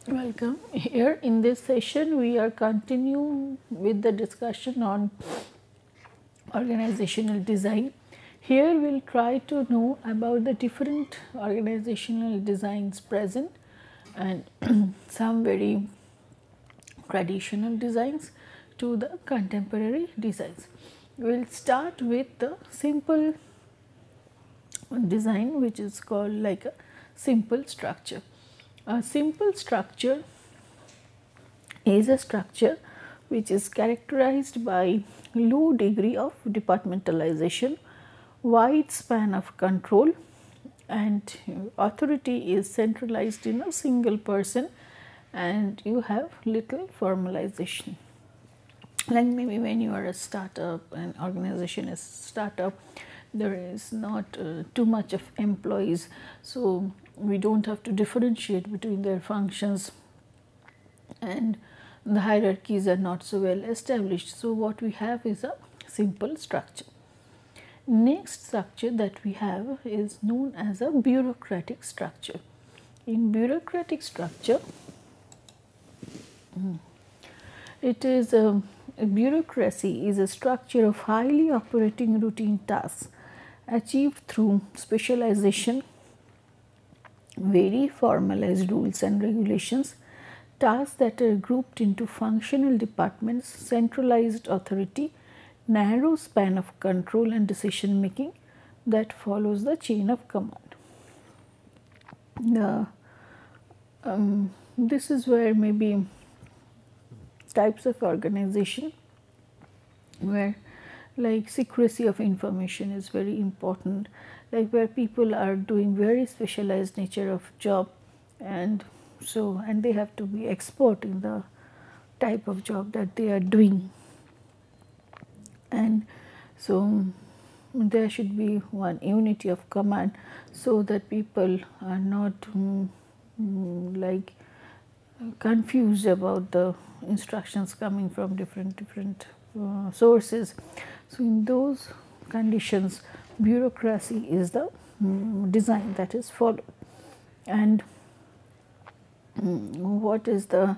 Welcome. Here in this session, we are continuing with the discussion on organizational design. Here, we will try to know about the different organizational designs present and some very traditional designs to the contemporary designs. We will start with the simple design, which is called like a simple structure. A simple structure is a structure which is characterized by low degree of departmentalization, wide span of control, and authority is centralized in a single person, and you have little formalization. Like maybe when you are a startup, an organization is startup, there is not too much of employees, so we don't have to differentiate between their functions, and the hierarchies are not so well established. So what we have is a simple structure. Next structure that we have is known as a bureaucratic structure. In bureaucratic structure, it is a bureaucracy is a structure of highly operating routine tasks achieved through specialization, very formalized rules and regulations, tasks that are grouped into functional departments, centralized authority, narrow span of control and decision making that follows the chain of command. This is where maybe types of organization where like secrecy of information is very important, like where people are doing very specialized nature of job, and so and they have to be expert in the type of job that they are doing, and so there should be one unity of command so that people are not like confused about the instructions coming from different sources. So in those conditions, bureaucracy is the design that is followed. And what is the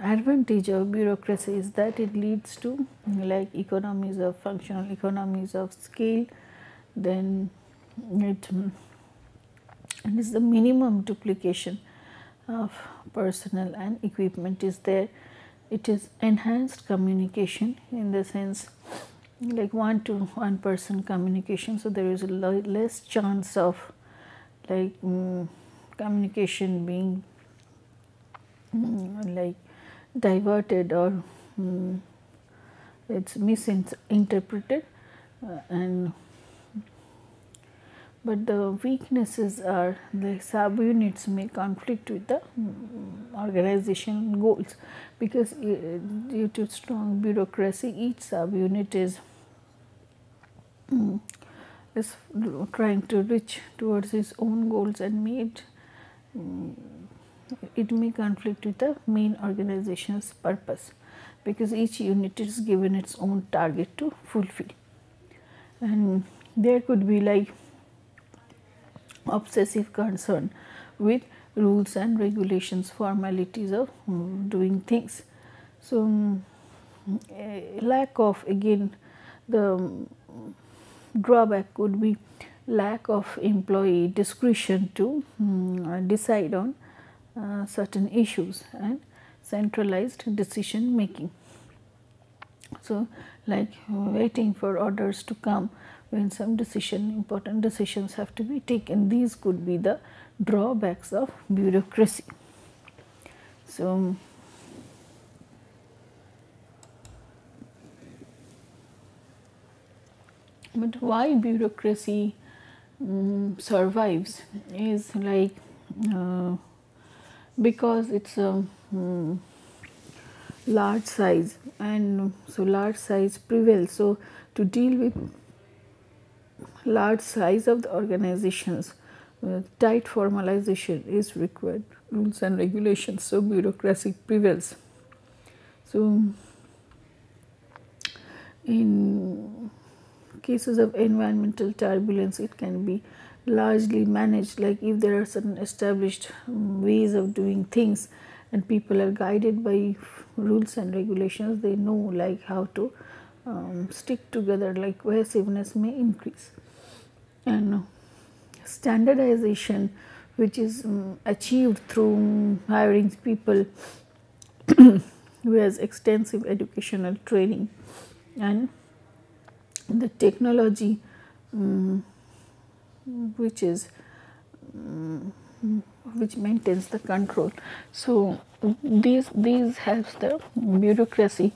advantage of bureaucracy is that it leads to like economies of functional economies of scale, then it is the minimum duplication of personnel and equipment is there. It is enhanced communication in the sense like one to one person communication, so there is a less chance of like communication being like diverted or it's misinterpreted, and but the weaknesses are the subunits may conflict with the organization goals, because due to strong bureaucracy each subunit is trying to reach towards its own goals and it may conflict with the main organization's purpose, because each unit is given its own target to fulfill, and there could be like obsessive concern with rules and regulations, formalities of doing things. So lack of, again the drawback could be lack of employee discretion to decide on certain issues and centralized decision making. So like waiting for orders to come when some important decisions have to be taken, these could be the drawbacks of bureaucracy. So but why bureaucracy survives is like because it's a large size, and so large size prevails. So to deal with large size of the organizations, tight formalization is required, rules and regulations, so bureaucracy prevails. So in cases of environmental turbulence, it can be largely managed, like if there are certain established ways of doing things and people are guided by rules and regulations, they know like how to stick together, like cohesiveness may increase. And standardization, which is achieved through hiring people who has extensive educational training, and the technology which is which maintains the control. So these helps the bureaucracy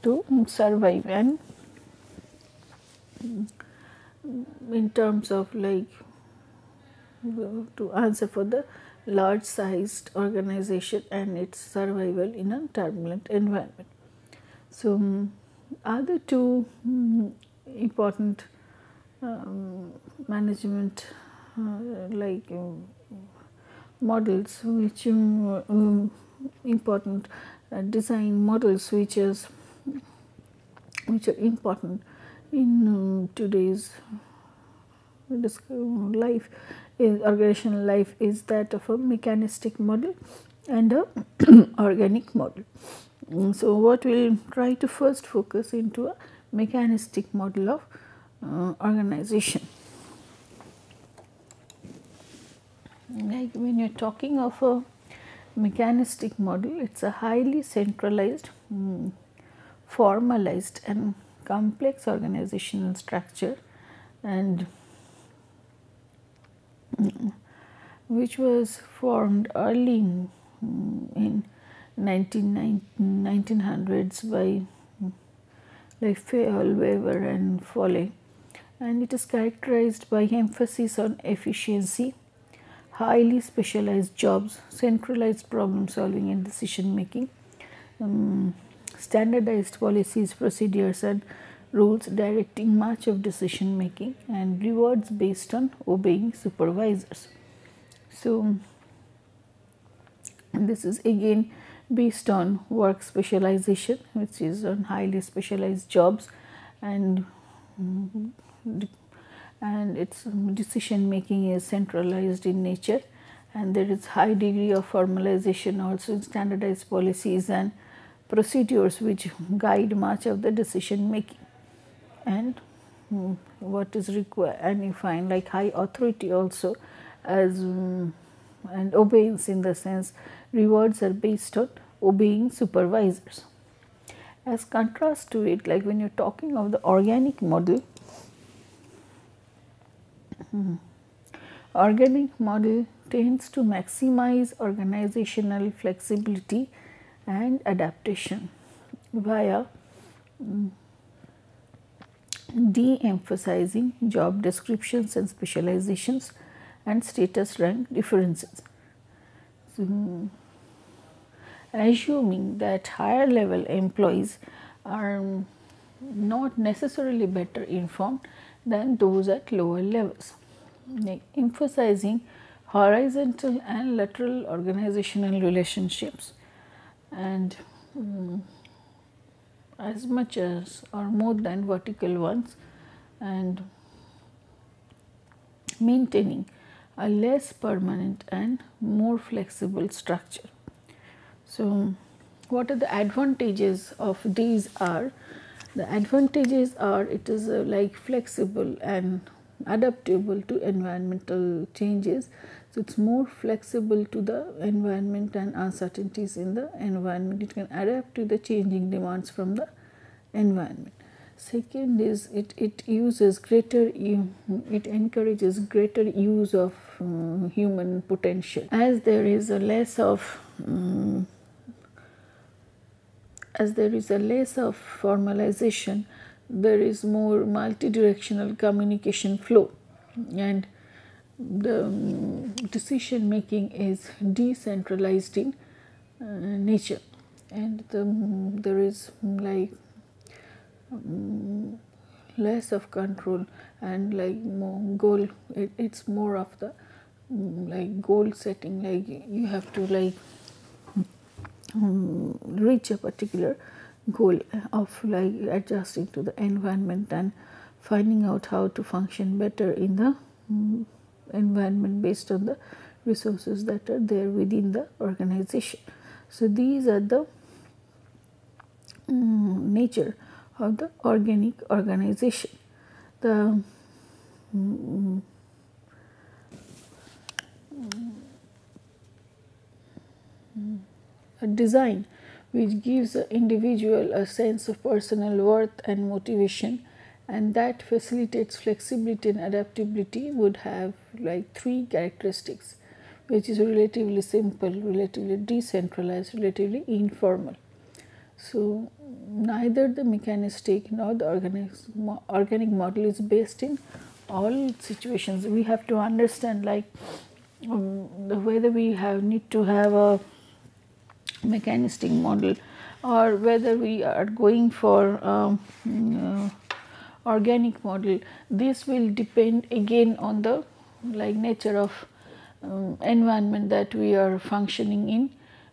to survive. And in terms of like to answer for the large sized organization and its survival in a turbulent environment. So other two important management models which important design models which are important in today's life, organizational life, is that of a mechanistic model and a organic model. So what we will try to first focus into a mechanistic model of organization. Like when you are talking of a mechanistic model, it is a highly centralized, formalized and complex organizational structure, and which was formed early in 1900s by like Fayol, Weber and Foley, and it is characterized by emphasis on efficiency, highly specialized jobs, centralized problem solving and decision making, standardized policies, procedures and rules directing much of decision making, and rewards based on obeying supervisors. So this is again based on work specialization, which is on highly specialized jobs, and its decision making is centralized in nature, and there is high degree of formalization also in standardized policies and procedures which guide much of the decision making. And what is required, and you find like high authority also as and obedience, in the sense rewards are based on obeying supervisors. As contrast to it, like when you are talking of the organic model, organic model tends to maximize organizational flexibility and adaptation via de-emphasizing job descriptions and specializations and status rank differences. So, assuming that higher level employees are not necessarily better informed than those at lower levels, like emphasizing horizontal and lateral organizational relationships, and as much as or more than vertical ones, and maintaining a less permanent and more flexible structure. So, what are the advantages of these are? The advantages are it is like flexible and adaptable to environmental changes. So, it is more flexible to the environment and uncertainties in the environment. It can adapt to the changing demands from the environment. Second is it uses greater, it encourages greater use of human potential, as there is a less of formalization, there is more multidirectional communication flow, and the decision making is decentralized in nature, and there is like less of control and like more goal. It's more of the like goal setting, like you have to like reach a particular goal of like adjusting to the environment and finding out how to function better in the environment based on the resources that are there within the organization. So, these are the nature of the organic organization. The a design which gives the individual a sense of personal worth and motivation, and that facilitates flexibility and adaptability would have like 3 characteristics, which is relatively simple, relatively decentralized, relatively informal. So, neither the mechanistic nor the organic model is based in all situations. We have to understand like whether we need to have a mechanistic model or whether we are going for organic model. This will depend again on the like nature of environment that we are functioning in,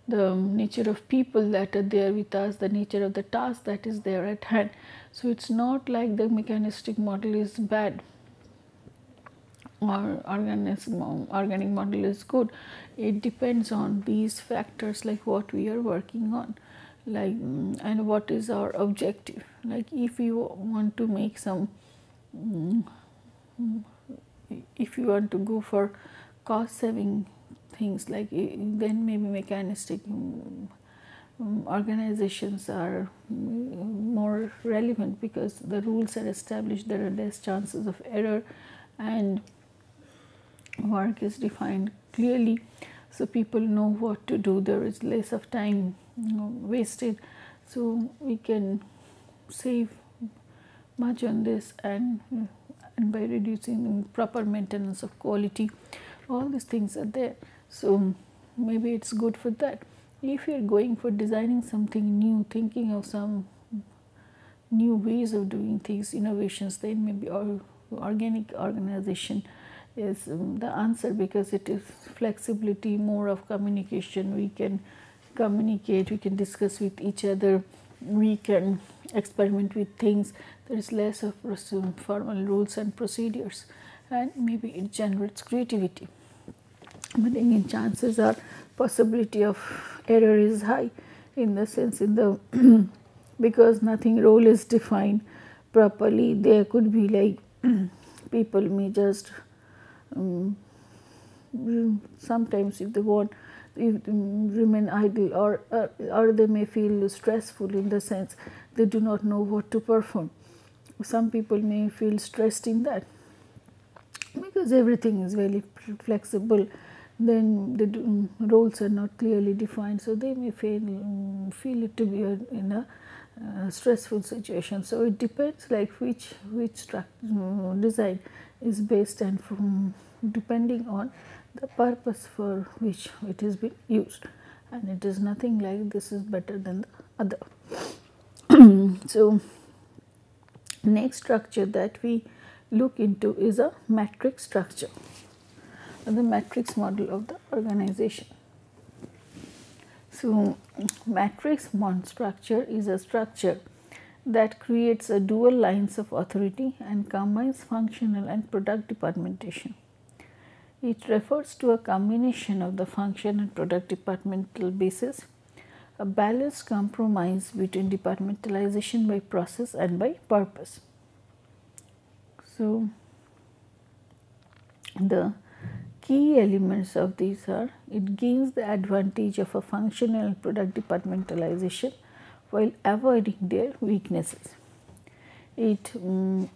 the nature of people that are there with us, the nature of the task that is there at hand. So, it is not like the mechanistic model is bad or organic model is good. It depends on these factors like what we are working on, like and what is our objective. Like if you want to make some if you want to go for cost saving things, like then maybe mechanistic organizations are more relevant because the rules are established, there are less chances of error and work is defined clearly. So, people know what to do, there is less of time wasted. So, we can save much on this and by reducing proper maintenance of quality, all these things are there. So, maybe it is good for that. If you are going for designing something new, thinking of some new ways of doing things, innovations, then maybe organic organization is the answer, because it is flexibility, more of communication. We can communicate, we can discuss with each other, we can experiment with things. There is less of formal rules and procedures, and maybe it generates creativity. But again, chances are possibility of error is high, in the sense in the because nothing role is defined properly. There could be like people may just sometimes if they want remain idle, or they may feel stressful, in the sense they do not know what to perform. Some people may feel stressed in that because everything is very flexible, then the roles are not clearly defined. So, they may feel it to be in a stressful situation. So, it depends like which design is based and depending on the purpose for which it is being used, and it is nothing like this is better than the other. So, next structure that we look into is a matrix structure, the matrix model of the organization. So, matrix structure is a structure that creates a dual lines of authority and combines functional and product departmentation. It refers to a combination of the function and product departmental basis, a balanced compromise between departmentalization by process and by purpose. So, the key elements of these are: it gains the advantage of a functional and product departmentalization while avoiding their weaknesses. It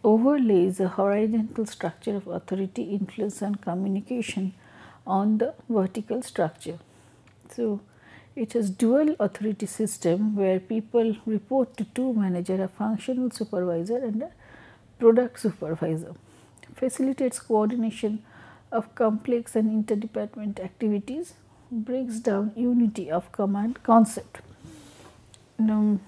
overlays a horizontal structure of authority, influence and communication on the vertical structure. So, it has dual authority system where people report to two managers, a functional supervisor and a product supervisor, facilitates coordination of complex and interdepartment activities, breaks down unity of command concept. Now,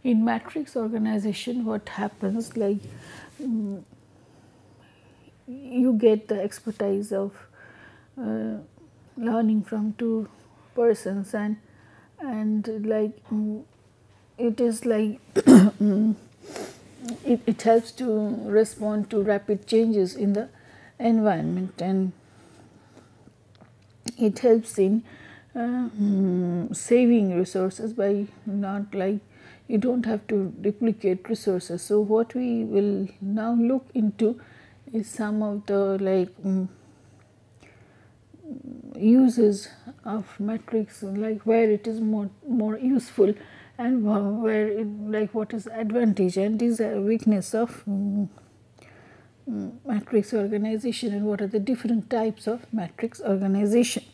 in matrix organization, what happens, like you get the expertise of learning from two persons, and like it is like it helps to respond to rapid changes in the environment, and it helps in saving resources by not like you don't have to duplicate resources. So what we will now look into is some of the uses of matrix, like where it is more useful, and where it, like what is advantage and is a weakness of matrix organization, and what are the different types of matrix organization.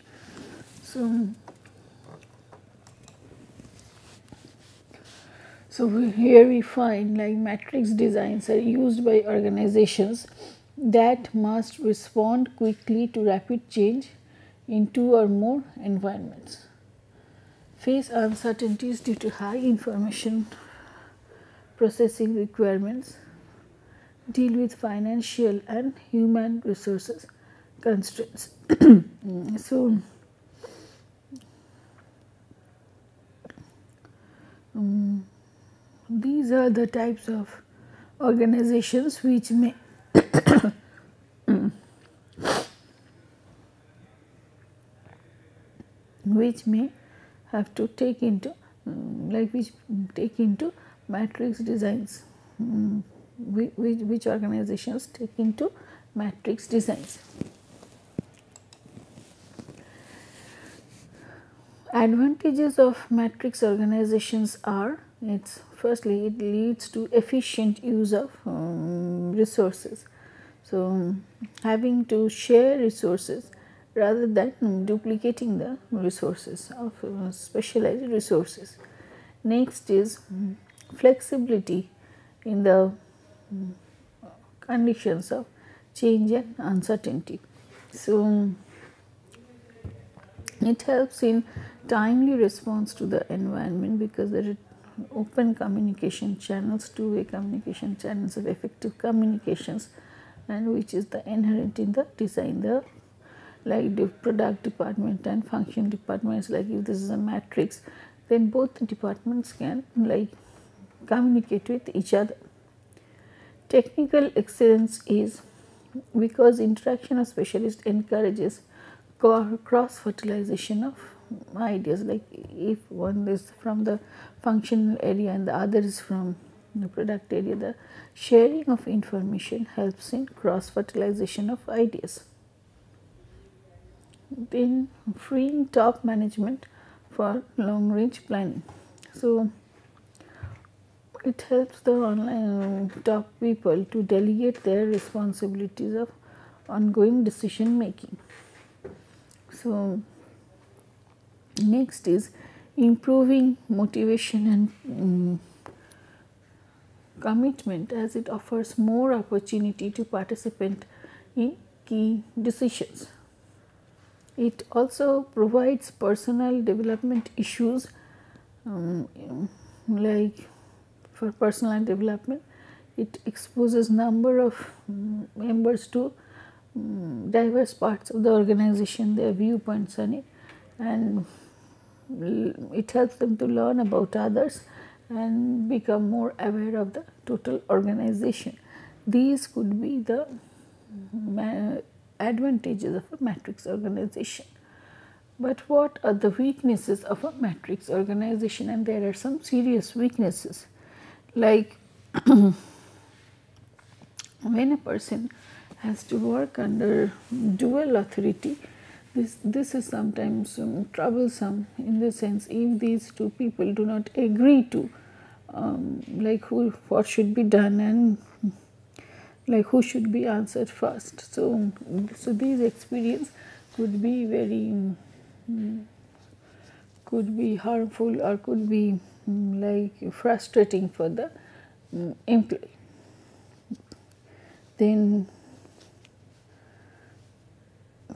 So here we find like matrix designs are used by organizations that must respond quickly to rapid change in two or more environments, face uncertainties due to high information processing requirements, deal with financial and human resources constraints. So, these are the types of organizations which may have to take into which take into matrix designs, which organizations take into matrix designs. Advantages of matrix organizations are, firstly it leads to efficient use of resources. So, having to share resources rather than duplicating the resources of specialized resources. Next is flexibility in the conditions of change and uncertainty. So, it helps in timely response to the environment because there are open communication channels, two-way communication channels of effective communications, and which is the inherent in the design. The like the product department and function departments, like if this is a matrix, then both departments can like communicate with each other. Technical excellence is because interaction of specialists encourages cross fertilization of ideas, like if one is from the functional area and the other is from the product area, the sharing of information helps in cross fertilization of ideas. Then freeing top management for long range planning. So, it helps the online top people to delegate their responsibilities of ongoing decision making. So, next is improving motivation and commitment, as it offers more opportunity to participate in key decisions. It also provides personal development issues, like for personal development, it exposes number of members to diverse parts of the organization, their viewpoints on it, and it helps them to learn about others and become more aware of the total organization. These could be the advantages of a matrix organization. But what are the weaknesses of a matrix organization? And there are some serious weaknesses, like when a person has to work under dual authority, this is sometimes troublesome, in the sense if these two people do not agree to like what should be done and like who should be answered first. So these experience could be very could be harmful or could be like frustrating for the employee. Then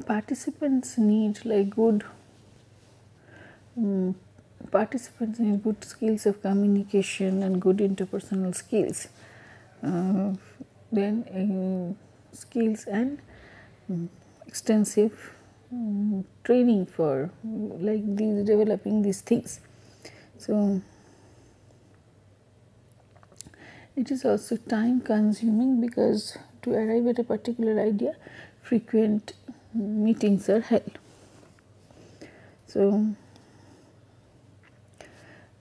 participants need like good participants need good skills of communication and good interpersonal skills. Then skills and extensive training for like these developing these things. So It is also time consuming because to arrive at a particular idea, frequent meetings are held. So,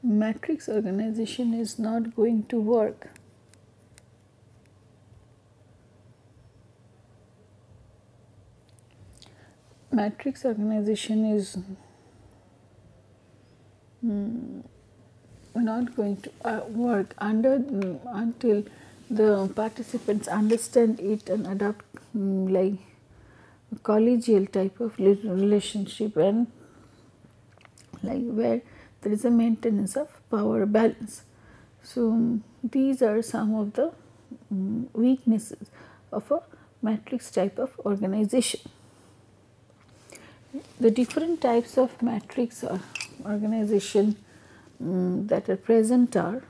matrix organization is not going to work. Matrix organization is not going to work until the participants understand it and adopt like collegial type of relationship, and like where there is a maintenance of power balance. So, these are some of the weaknesses of a matrix type of organization. The different types of matrix or organization that are present are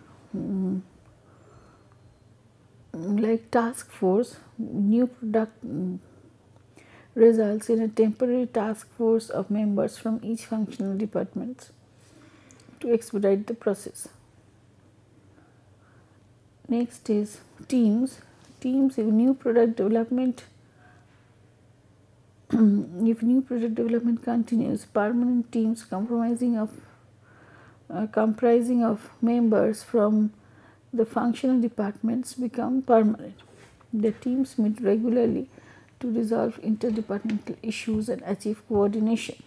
like task force. New product results in a temporary task force of members from each functional department to expedite the process. Next is teams. Teams, if new product development continues, permanent teams comprising of members from the functional departments become permanent. The teams meet regularly to resolve interdepartmental issues and achieve coordination.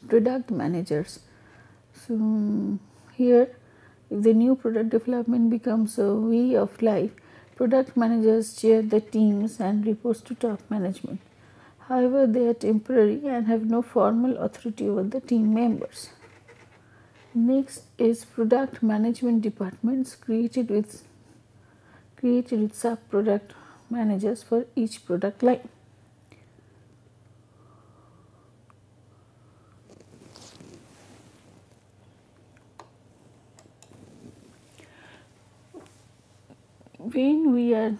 Product managers. So, here if the new product development becomes a way of life, product managers chair the teams and reports to top management. However, they are temporary and have no formal authority over the team members. Next is product management departments created with sub-product managers for each product line. When we are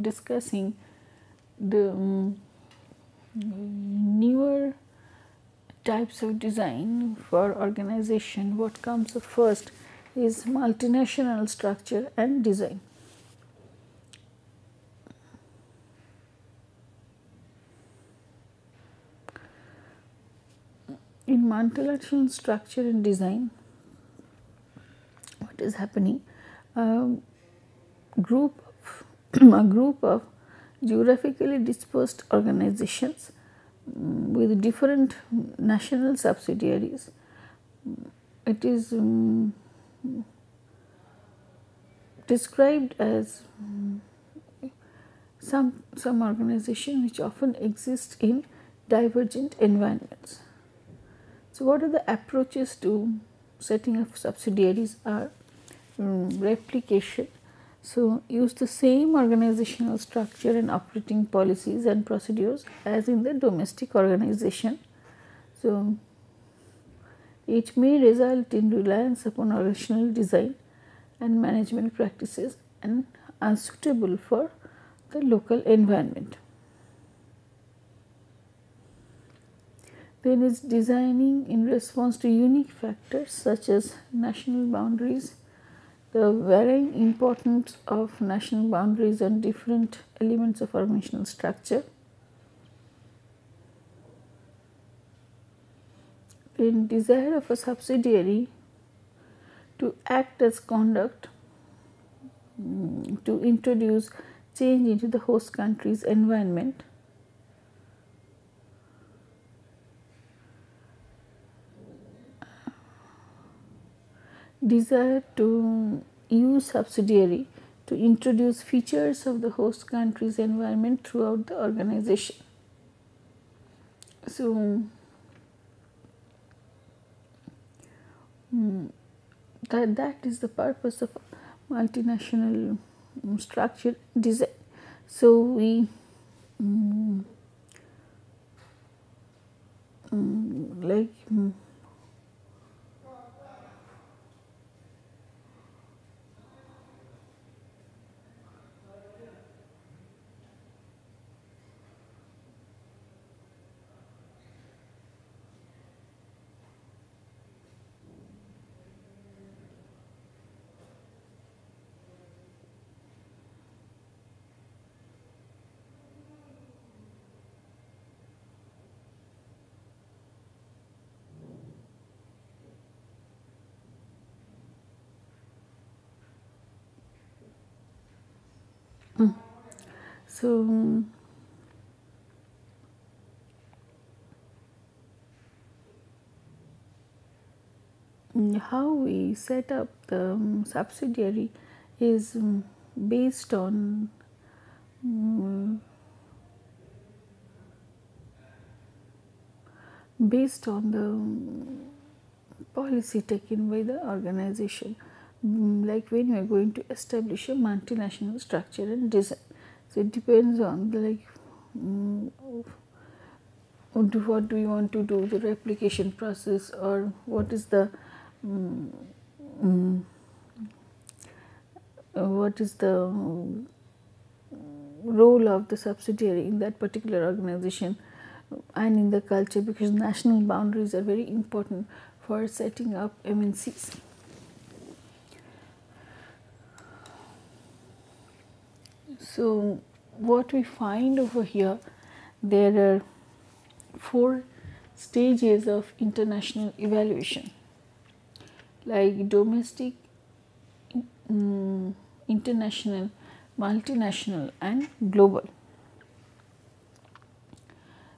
discussing the newer types of design for organization, what comes first is multinational structure and design. In multinational structure and design, what is happening? A group of geographically dispersed organizations with different national subsidiaries. It is described as some organization which often exist in divergent environments. So, what are the approaches to setting up subsidiaries are replication. So, use the same organizational structure and operating policies and procedures as in the domestic organization. So, it may result in reliance upon original design and management practices and unsuitable for the local environment. Then is designing in response to unique factors such as national boundaries, the varying importance of national boundaries and different elements of organizational structure. Then desire of a subsidiary to act as conduct to introduce change into the host country's environment. Desire to use subsidiary to introduce features of the host country's environment throughout the organization. So, that is the purpose of multinational structure design. So, we like So, how we set up the subsidiary is based on the policy taken by the organization. Like when we are going to establish a multinational structure and design, so it depends on the what do you want to do, the replication process, or what is the role of the subsidiary in that particular organization and in the culture, because national boundaries are very important for setting up MNCs. So, what we find over here, there are 4 stages of international evaluation, like domestic, international, multinational and global.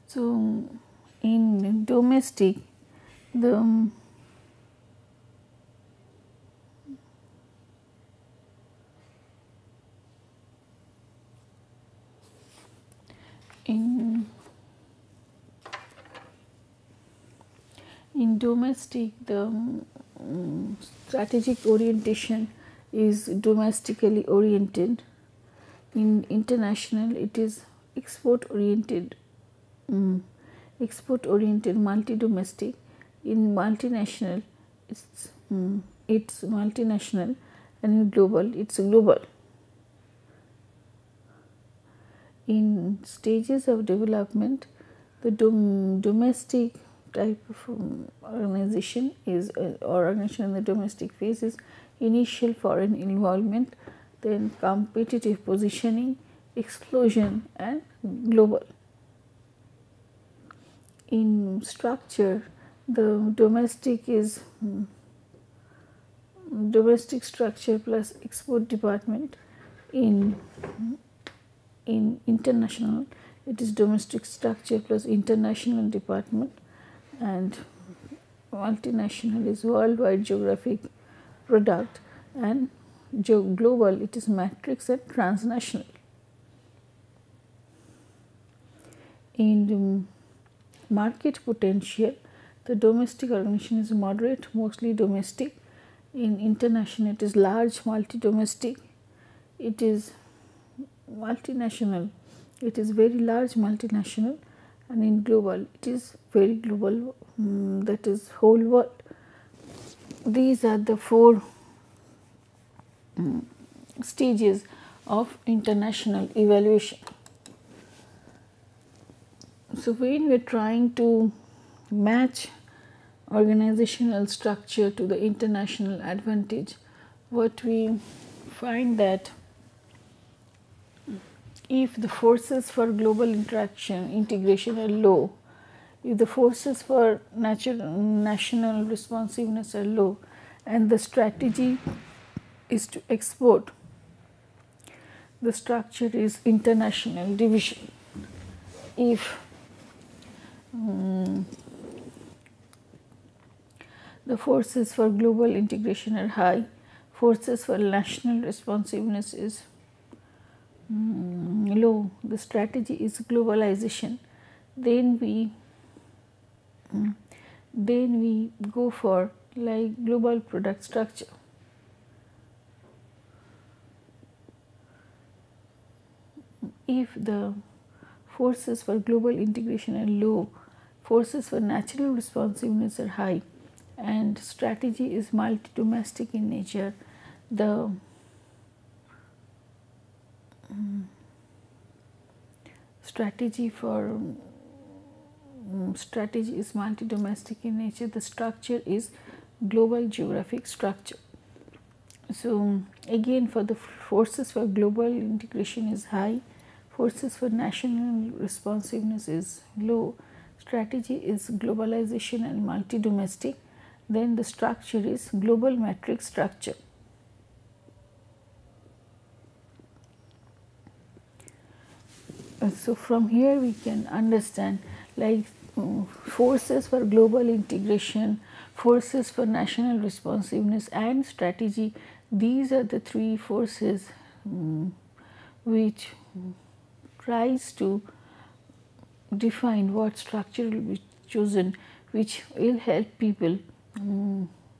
So, in domestic, the in domestic, the strategic orientation is domestically oriented. In international, it is export oriented, multi-domestic. In multinational, it's multinational, and in global, it's global. In stages of development, the domestic type of organization is organization in the domestic phase is initial foreign involvement, then competitive positioning, explosion and global. In structure, the domestic is domestic structure plus export department. In international, it is domestic structure plus international department, and multinational is worldwide geographic product, and global, it is matrix and transnational. In market potential, the domestic organization is moderate, mostly domestic. In international, it is large, multi-domestic. It is multinational, it is very large multinational, and in global, it is very global, that is whole world. These are the 4 stages of international evaluation. So, when we are trying to match organizational structure to the international advantage, what we find that if the forces for global integration are low, if the forces for national responsiveness are low, and the strategy is to export, the structure is international division. If the forces for global integration are high, forces for national responsiveness is low, the strategy is globalization, then we go for like global product structure. If the forces for global integration are low, forces for national responsiveness are high, and strategy is multi-domestic in nature, the strategy is multi-domestic in nature, the structure is global geographic structure. So, again, for the forces for global integration is high, forces for national responsiveness is low, strategy is globalization and multi-domestic, then the structure is global matrix structure. So from here we can understand like forces for global integration, forces for national responsiveness and strategy. These are the three forces which tries to define what structure will be chosen, which will help people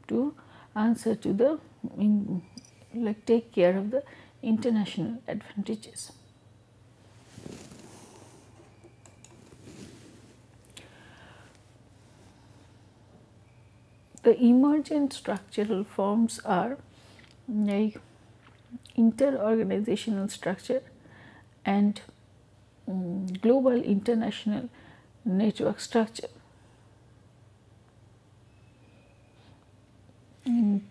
to answer to the like take care of the international advantages. The emergent structural forms are like inter-organizational structure and global international network structure, and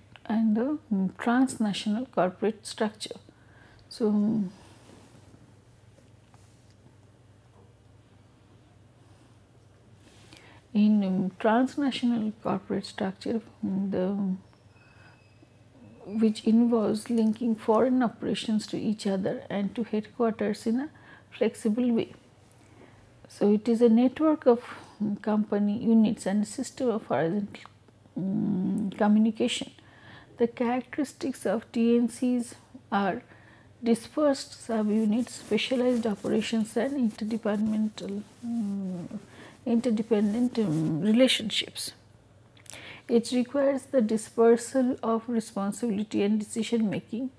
the transnational corporate structure. So, in transnational corporate structure, which involves linking foreign operations to each other and to headquarters in a flexible way. So, it is a network of company units and a system of horizontal communication. The characteristics of TNCs are dispersed subunits, specialized operations and interdependent relationships. It requires the dispersal of responsibility and decision making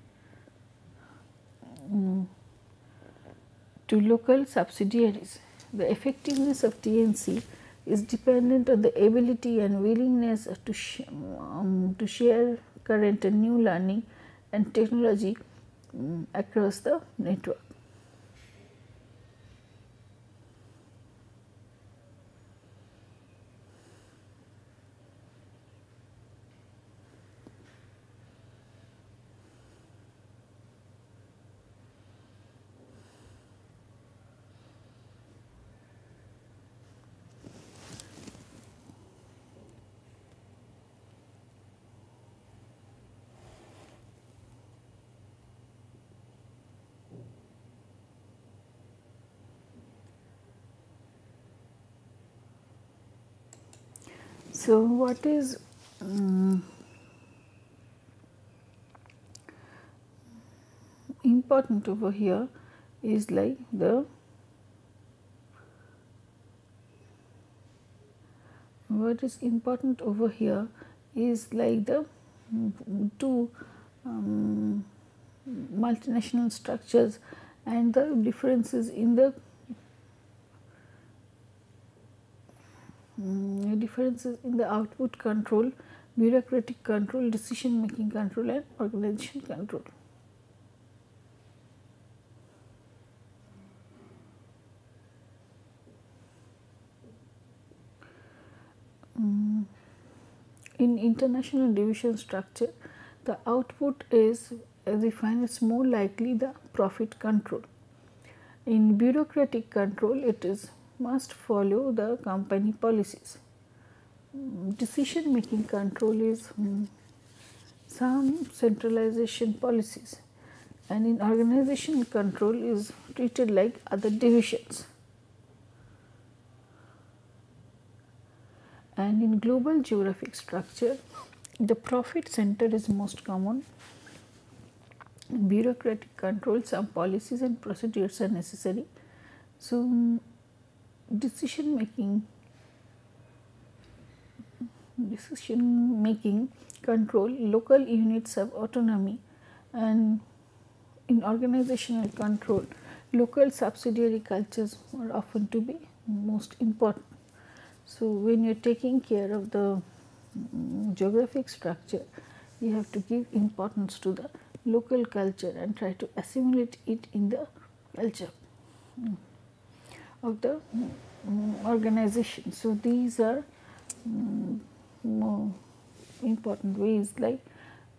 to local subsidiaries. The effectiveness of TNC is dependent on the ability and willingness to share current and new learning and technology across the network. So, what is important over here is like what is important over here is like the two multinational structures and the differences in the output control, bureaucratic control, decision making control and organization control. In international division structure, the output is, as we find, it's more likely the profit control. In bureaucratic control, it is must follow the company policies. Decision making control is some centralization policies, and in organization control is treated like other divisions. And in global geographic structure, the profit center is most common. Bureaucratic control, some policies and procedures are necessary. So, decision making control, local units have autonomy, and in organizational control, local subsidiary cultures are often to be most important. So, when you are taking care of the geographic structure, you have to give importance to the local culture and try to assimilate it in the culture of the organization. So, these are more important ways like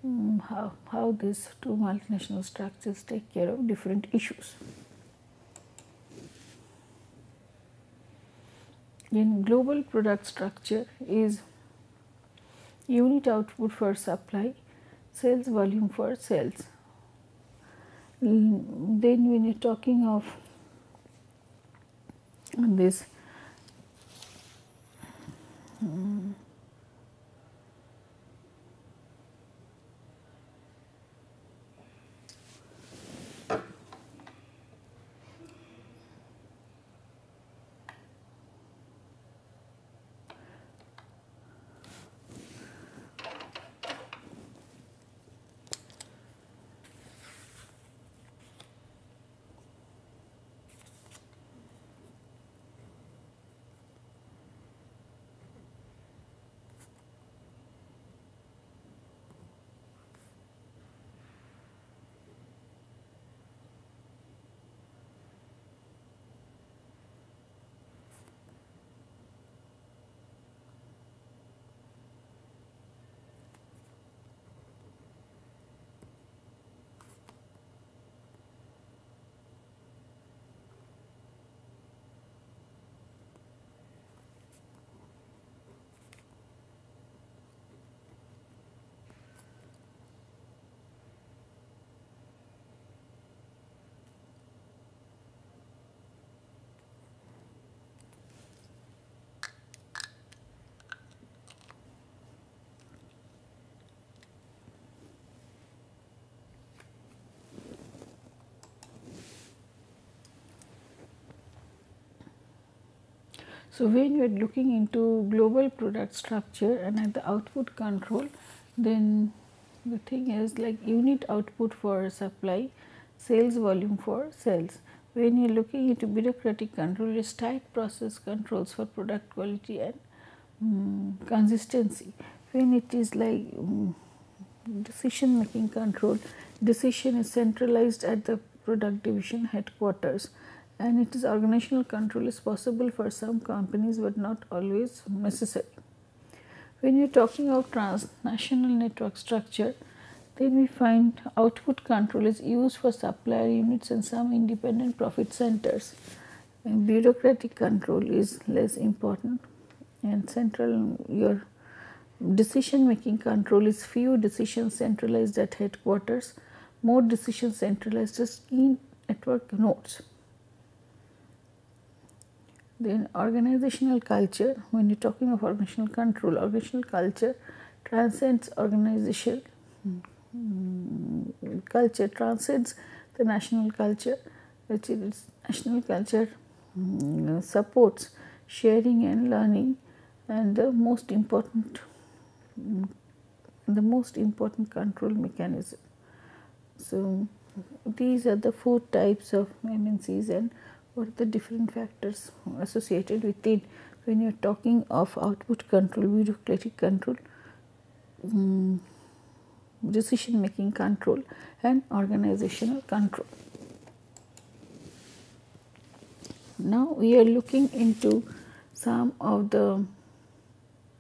how these two multinational structures take care of different issues. In global product structure is unit output for supply, sales volume for sales. Then when you are talking of this So, when you are looking into global product structure and at the output control, then the thing is like unit output for supply, sales volume for sales. When you are looking into bureaucratic control, it is tight process controls for product quality and consistency. When it is like decision making control, decision is centralized at the product division headquarters, and it is organizational control is possible for some companies but not always necessary. When you are talking of transnational network structure, then we find output control is used for supplier units and some independent profit centers, and bureaucratic control is less important, and central your decision making control is few decisions centralized at headquarters, more decisions centralized as key network nodes. Then organizational culture, when you are talking of organizational control, organizational culture transcends organization culture, transcends the national culture, which is national culture supports sharing and learning, and the most important control mechanism. So, these are the 4 types of MNCs and what are the different factors associated with it when you are talking of output control, bureaucratic control, decision making control and organizational control. Now, we are looking into some of the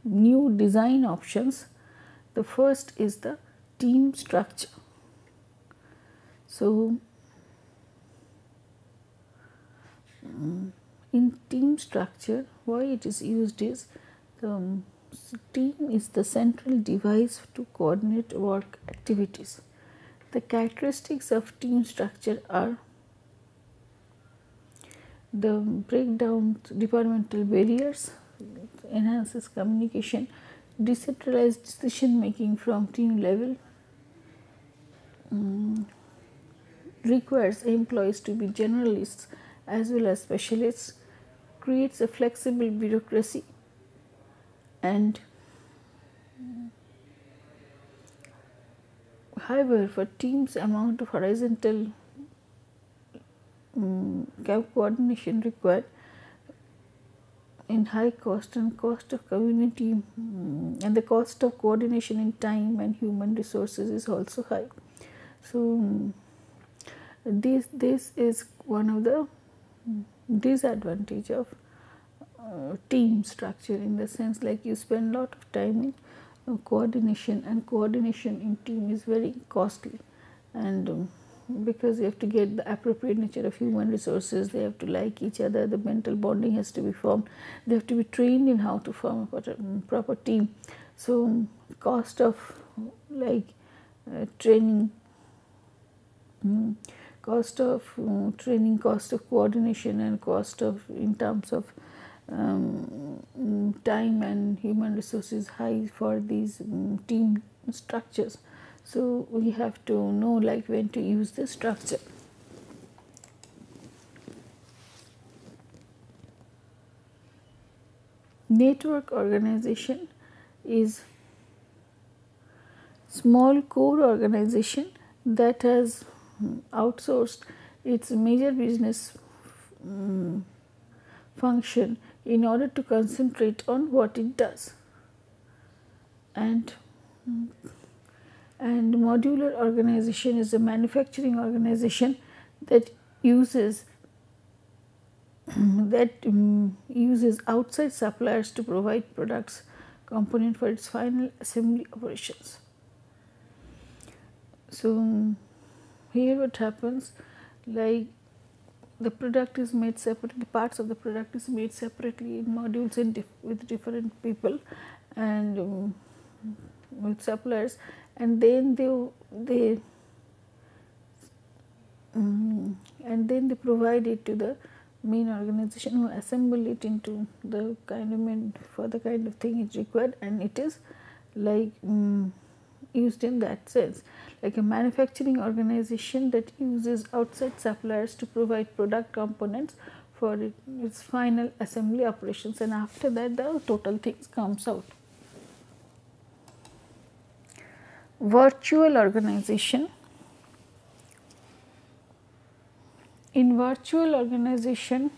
new design options. The first is the team structure. So, in team structure, why it is used is the team is the central device to coordinate work activities. The characteristics of team structure are the breakdown departmental barriers, enhances communication, decentralized decision making from team level, requires employees to be generalists as well as specialists, creates a flexible bureaucracy, and however, for teams amount of horizontal coordination required in high cost, and cost of community and the cost of coordination in time and human resources is also high. So, this is one of the disadvantage of team structure, in the sense like you spend lot of time in coordination, and coordination in team is very costly, and because you have to get the appropriate nature of human resources, they have to like each other, the mental bonding has to be formed, they have to be trained in how to form a proper team. So, cost of like training, cost of training, cost of coordination, and cost of in terms of time and human resources high for these team structures. So we have to know like when to use the structure. Network organization is small core organization that has outsourced its major business function in order to concentrate on what it does. And modular organization is a manufacturing organization that uses uses outside suppliers to provide products component for its final assembly operations. So here what happens, like the product is made separately, parts of the product is made separately in modules with different people and with suppliers, and then they provide it to the main organization who assemble it into the kind of for the kind of thing it required, and it is like used in that sense, like a manufacturing organization that uses outside suppliers to provide product components for its final assembly operations, and after that the total things comes out. Virtual organization. In virtual organization,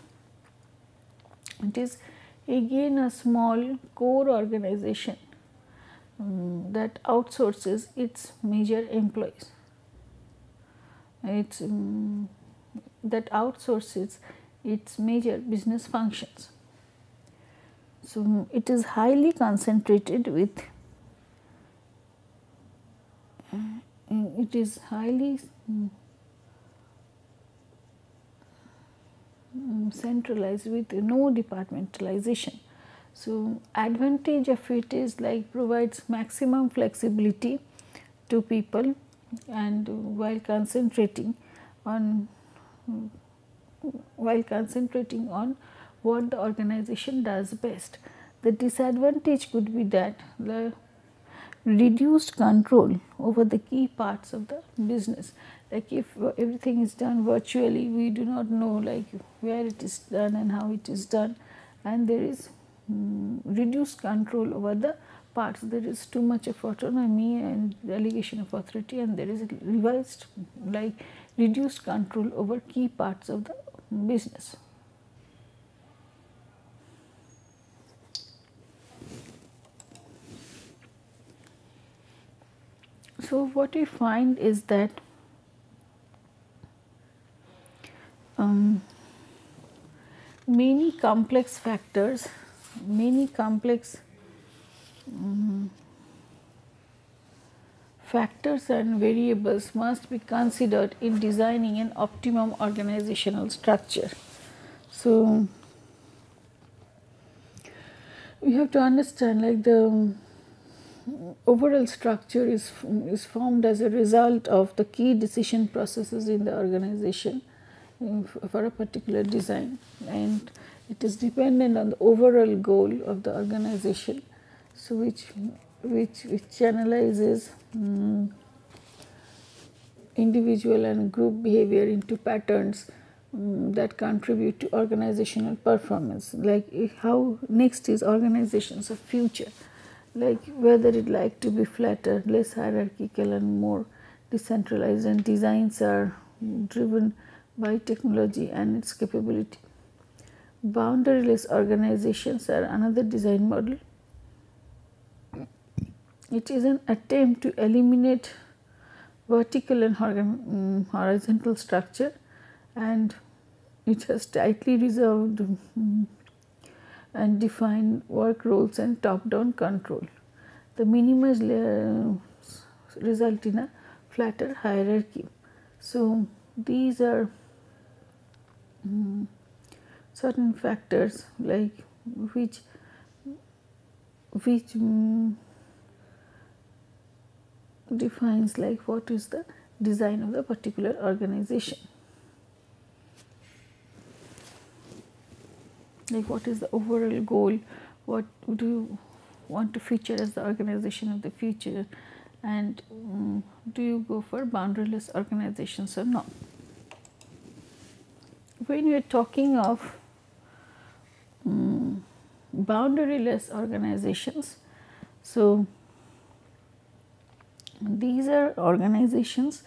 it is again a small core organization that outsources its major employees. That outsources its major business functions. So it is highly concentrated with. It is highly centralized with no departmentalization. So advantage of it is like provides maximum flexibility to people, and while concentrating on what the organization does best. The disadvantage could be that the reduced control over the key parts of the business. Like if everything is done virtually, we do not know like where it is done and how it is done, and there is reduced control over the parts. There is too much of autonomy and delegation of authority, and there is reduced control over key parts of the business. So what we find is that many complex factors, factors and variables must be considered in designing an optimum organizational structure. So we have to understand like the overall structure is formed as a result of the key decision processes in the organization for a particular design, and it is dependent on the overall goal of the organization. So which channelizes individual and group behavior into patterns that contribute to organizational performance. Like how next is organizations of future, like whether it like to be flatter, less hierarchical and more decentralized, and designs are driven by technology and its capability. Boundaryless organizations are another design model. It is an attempt to eliminate vertical and horizontal structure, and it has tightly reserved and defined work roles and top-down control. The minimized layers result in a flatter hierarchy. So these are certain factors like which defines like what is the design of the particular organization. like what is the overall goal, what do you want to feature as the organization of the future, and do you go for boundaryless organizations or not. When we are talking of boundaryless organizations, so these are organizations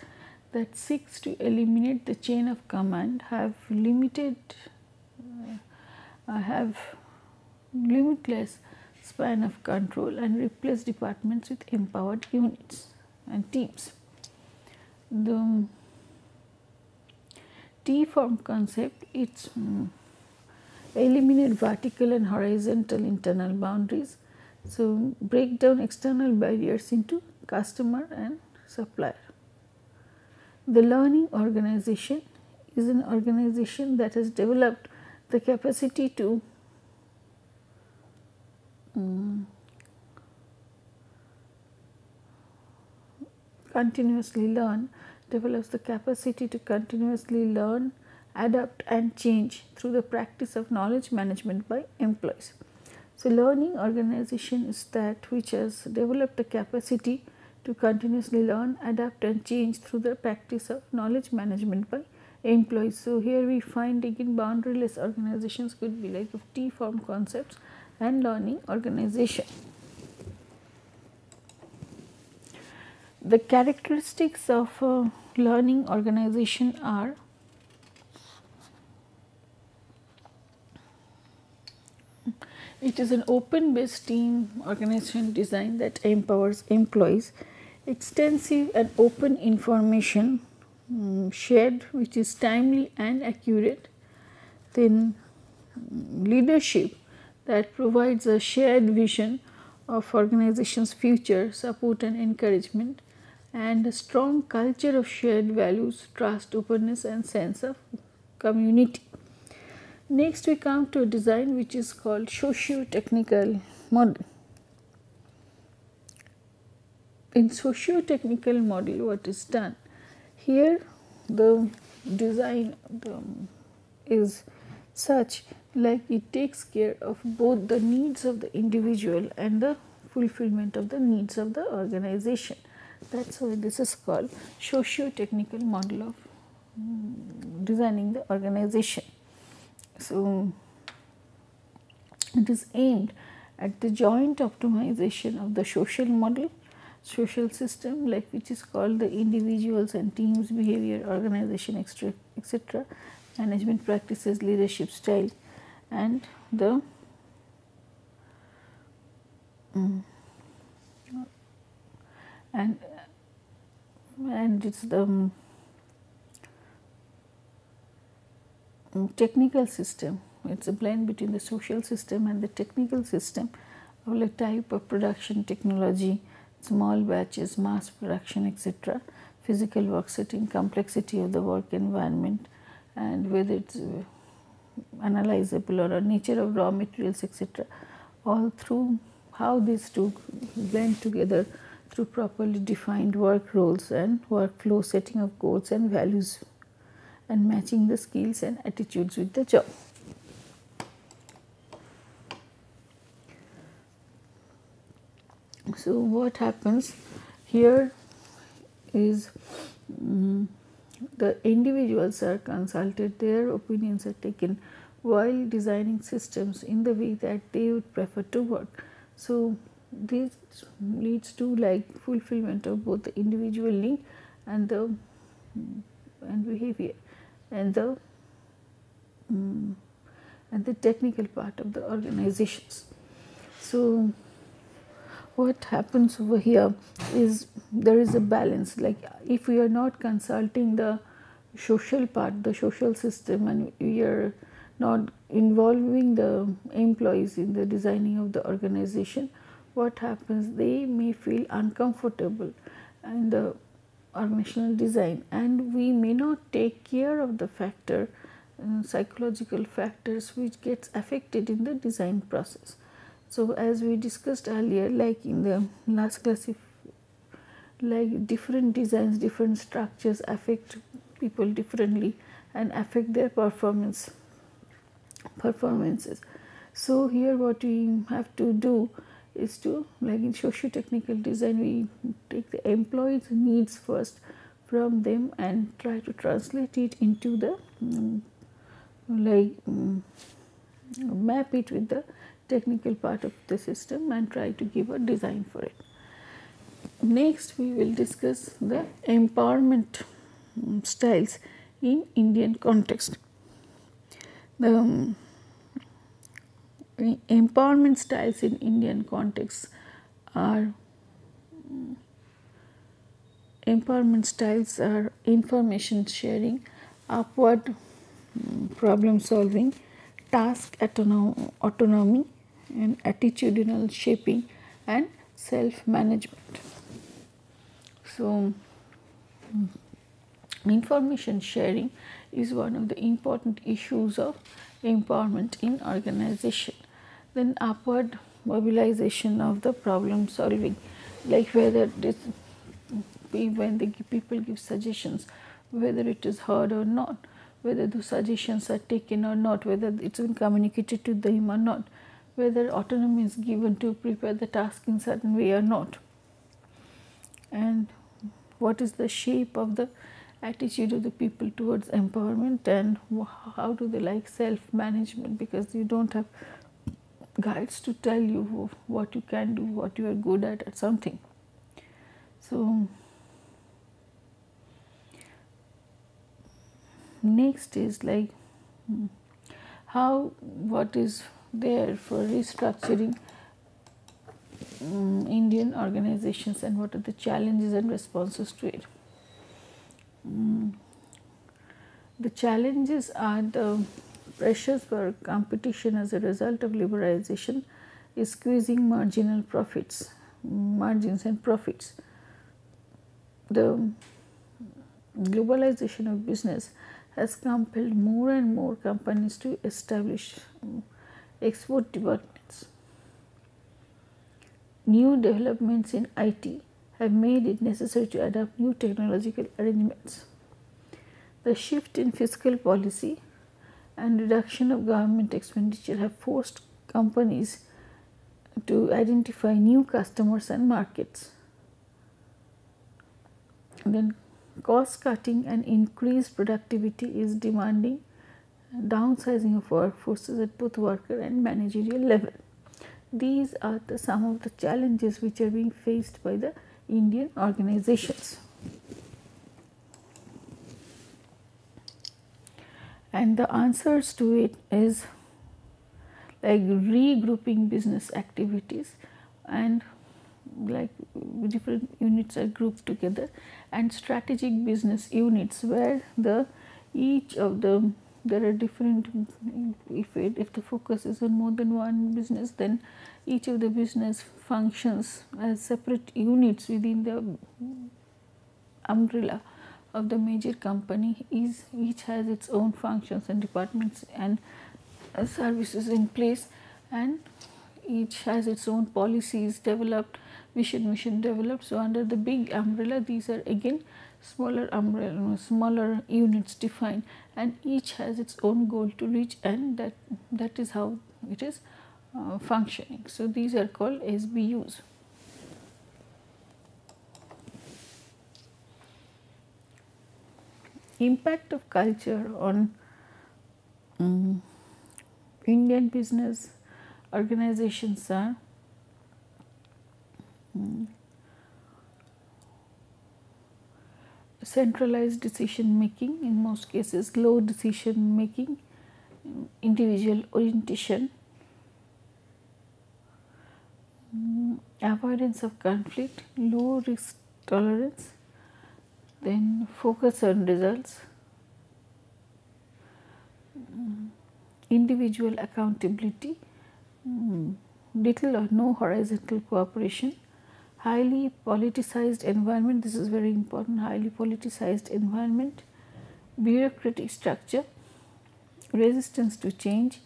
that seeks to eliminate the chain of command, have limitless span of control, and replace departments with empowered units and teams. The T-form concept, it's eliminate vertical and horizontal internal boundaries. So, break down external barriers into customer and supplier. The learning organization is an organization that has developed the capacity to continuously learn, develops the capacity to continuously learn, adapt and change through the practice of knowledge management by employees. So, learning organization is that which has developed the capacity to continuously learn, adapt and change through the practice of knowledge management by employees. So, here we find again boundaryless organizations could be like of T-form concepts and learning organization. The characteristics of a learning organization are it is an open based team organization design that empowers employees, extensive and open information shared which is timely and accurate, then leadership that provides a shared vision of organization's future, support and encouragement, and a strong culture of shared values, trust, openness and sense of community. Next we come to a design which is called socio-technical model. In socio-technical model, what is done? Here the design is such like it takes care of both the needs of the individual and the fulfillment of the needs of the organization. That is why this is called socio-technical model of designing the organization. So, it is aimed at the joint optimization of the social model, social system like which is called the individuals and teams behavior, organization etc., management practices, leadership style, and the and it's the technical system. It is a blend between the social system and the technical system of a type of production technology, small batches, mass production etc., physical work setting, complexity of the work environment, and whether it is analyzable or a nature of raw materials etc., all through how these two blend together through properly defined work roles and workflow, setting of goals and values, and matching the skills and attitudes with the job. So, what happens here is the individuals are consulted, their opinions are taken while designing systems in the way that they would prefer to work. So, this leads to like fulfillment of both the individual need and the behavior and the technical part of the organizations. So, what happens over here is there is a balance, like if we are not consulting the social part, the social system, and we are not involving the employees in the designing of the organization, what happens, they may feel uncomfortable in the organizational design, and we may not take care of the factor psychological factors which gets affected in the design process. So, as we discussed earlier, like in the last class, like different designs, different structures affect people differently and affect their performance. performances. So here what we have to do is to, like in socio-technical design, we take the employees' needs first from them and try to translate it into the map it with the technical part of the system and try to give a design for it. Next we will discuss the empowerment styles in Indian context. The empowerment styles in Indian context are information sharing, upward problem solving, task autonomy, and attitudinal shaping and self management. So information sharing is one of the important issues of empowerment in organization. Then upward mobilization of the problem solving, like whether this, when the people give suggestions, whether it is heard or not, whether the suggestions are taken or not, whether it's been communicated to them or not, whether autonomy is given to prepare the task in certain way or not, and what is the shape of the attitude of the people towards empowerment, and how do they like self management, because you don't have guides to tell you what you can do, what you are good at something. So next is like what is there for restructuring Indian organizations and what are the challenges and responses to it. The challenges are the pressures for competition as a result of liberalization is squeezing margins and profits. The globalization of business has compelled more and more companies to establish export departments. New developments in IT have made it necessary to adopt new technological arrangements. The shift in fiscal policy and reduction of government expenditure have forced companies to identify new customers and markets. And then cost cutting and increased productivity is demanding downsizing of workforces at both worker and managerial level. These are some of the challenges which are being faced by the Indian organizations. And the answers to it is like regrouping business activities, and like different units are grouped together, and strategic business units where each of them, there are different, if the focus is on more than one business, then each of the business functions as separate units within the umbrella of the major company. Each has its own functions and departments and services in place, and each has its own policies developed, mission developed. So under the big umbrella, these are again smaller units defined, and each has its own goal to reach, and that is how it is functioning. So these are called SBUs. Impact of culture on Indian business organizations are centralized decision making, in most cases low decision making, individual orientation, avoidance of conflict, low risk tolerance, then focus on results, individual accountability, little or no horizontal cooperation, highly politicized environment, this is very important, highly politicized environment, bureaucratic structure, resistance to change,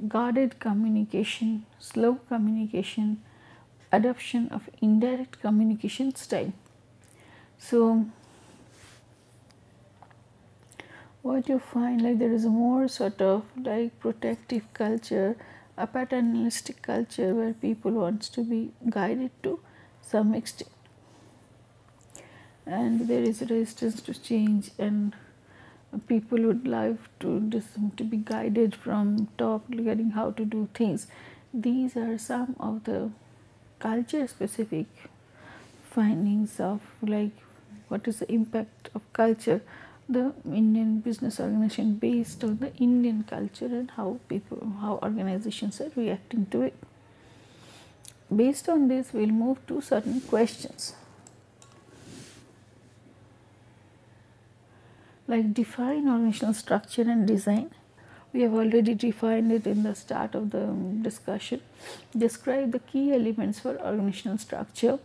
guarded communication, slow communication, adoption of indirect communication style. So what you find, like there is a more sort of like protective culture, a paternalistic culture where people wants to be guided to some extent, and there is resistance to change, and people would love to be guided from top regarding how to do things. These are some of the culture specific findings of like what is the impact of culture, the Indian business organization based on the Indian culture and how organizations are reacting to it. Based on this, we'll move to certain questions like define organizational structure and design. We have already defined it in the start of the discussion. Describe the key elements for organizational structure.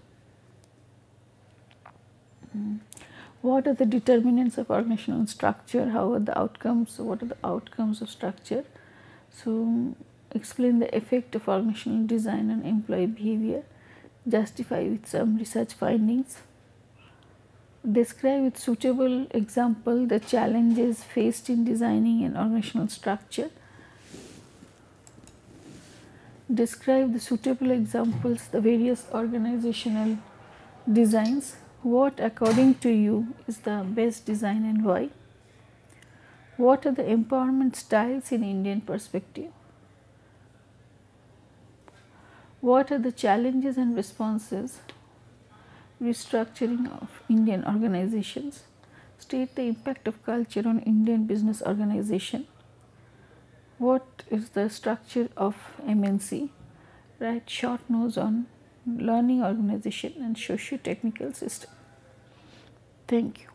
What are the determinants of organizational structure? How are the outcomes? What are the outcomes of structure? So, explain the effect of organizational design on employee behavior. Justify with some research findings. Describe with suitable example the challenges faced in designing an organizational structure. Describe the suitable examples, the various organizational designs. What according to you is the best design and why? What are the empowerment styles in Indian perspective? What are the challenges and responses restructuring of Indian organizations? State the impact of culture on Indian business organization. What is the structure of MNC? Write short notes on learning organization and socio-technical system. Thank you.